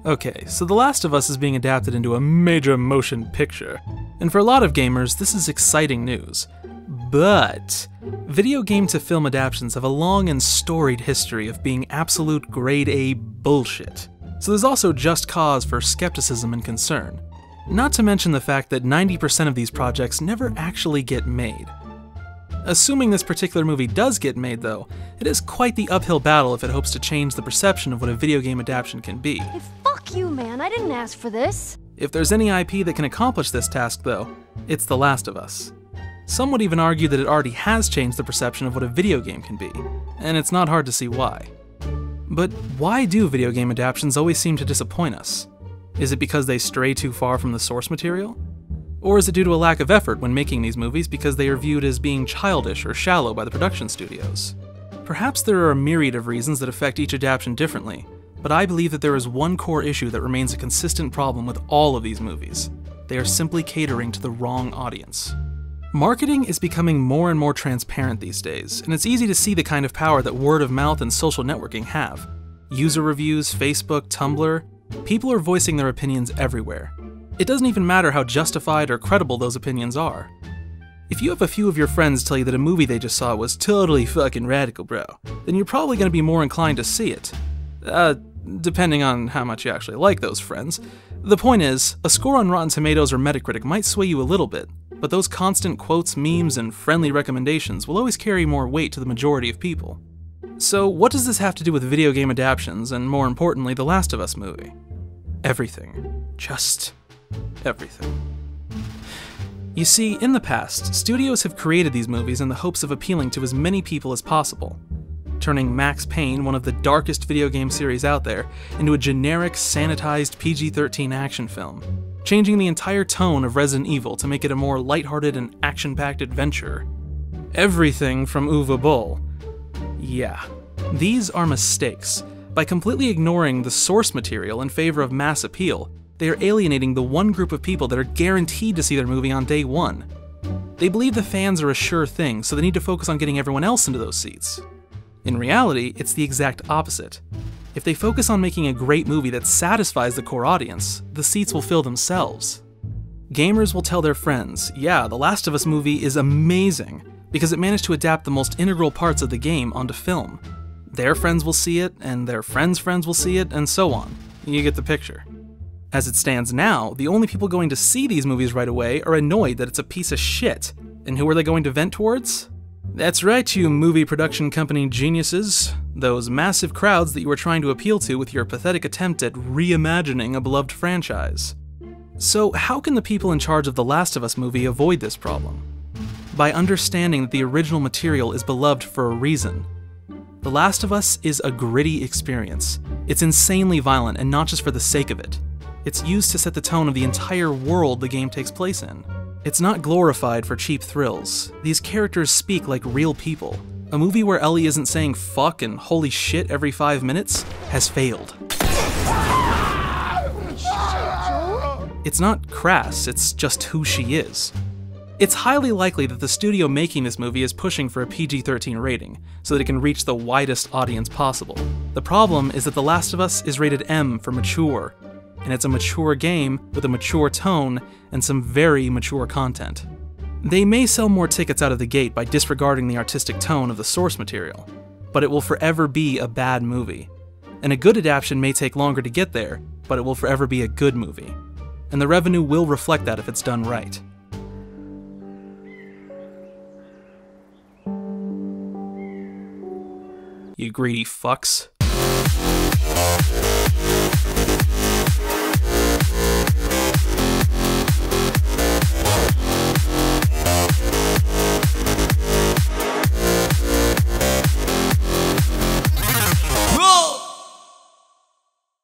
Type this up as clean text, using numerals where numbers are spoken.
Okay, so The Last of Us is being adapted into a major motion picture, and for a lot of gamers, this is exciting news. But video game to film adaptions have a long and storied history of being absolute grade A bullshit. So there's also just cause for skepticism and concern. Not to mention the fact that 90% of these projects never actually get made. Assuming this particular movie does get made though, it is quite the uphill battle if it hopes to change the perception of what a video game adaptation can be. Hey, fuck you, man, I didn't ask for this. If there's any IP that can accomplish this task though, it's The Last of Us. Some would even argue that it already has changed the perception of what a video game can be, and it's not hard to see why. But why do video game adaptations always seem to disappoint us? Is it because they stray too far from the source material? Or is it due to a lack of effort when making these movies because they are viewed as being childish or shallow by the production studios? Perhaps there are a myriad of reasons that affect each adaptation differently, but I believe that there is one core issue that remains a consistent problem with all of these movies. They are simply catering to the wrong audience. Marketing is becoming more and more transparent these days, and it's easy to see the kind of power that word of mouth and social networking have. User reviews, Facebook, Tumblr, people are voicing their opinions everywhere. It doesn't even matter how justified or credible those opinions are. If you have a few of your friends tell you that a movie they just saw was totally fucking radical, bro, then you're probably going to be more inclined to see it. Depending on how much you actually like those friends. The point is, a score on Rotten Tomatoes or Metacritic might sway you a little bit, but those constant quotes, memes, and friendly recommendations will always carry more weight to the majority of people. So what does this have to do with video game adaptions, and more importantly, The Last of Us movie? Everything. Just everything. You see, in the past, studios have created these movies in the hopes of appealing to as many people as possible, turning Max Payne, one of the darkest video game series out there, into a generic, sanitized PG-13 action film, changing the entire tone of Resident Evil to make it a more lighthearted and action-packed adventure. Everything from Uwe Boll. Yeah, these are mistakes. By completely ignoring the source material in favor of mass appeal, they are alienating the one group of people that are guaranteed to see their movie on day one. They believe the fans are a sure thing, so they need to focus on getting everyone else into those seats. In reality, it's the exact opposite. If they focus on making a great movie that satisfies the core audience, the seats will fill themselves. Gamers will tell their friends, yeah, The Last of Us movie is amazing, because it managed to adapt the most integral parts of the game onto film. Their friends will see it, and their friends' friends will see it, and so on. You get the picture. As it stands now, the only people going to see these movies right away are annoyed that it's a piece of shit. And who are they going to vent towards? That's right, you movie production company geniuses. Those massive crowds that you were trying to appeal to with your pathetic attempt at reimagining a beloved franchise. So how can the people in charge of The Last of Us movie avoid this problem? By understanding that the original material is beloved for a reason. The Last of Us is a gritty experience. It's insanely violent, and not just for the sake of it. It's used to set the tone of the entire world the game takes place in. It's not glorified for cheap thrills. These characters speak like real people. A movie where Ellie isn't saying fuck and holy shit every 5 minutes has failed. It's not crass, it's just who she is. It's highly likely that the studio making this movie is pushing for a PG-13 rating, so that it can reach the widest audience possible. The problem is that The Last of Us is rated M for mature, and it's a mature game with a mature tone and some very mature content. They may sell more tickets out of the gate by disregarding the artistic tone of the source material, but it will forever be a bad movie. And a good adaptation may take longer to get there, but it will forever be a good movie. And the revenue will reflect that if it's done right. You greedy fucks.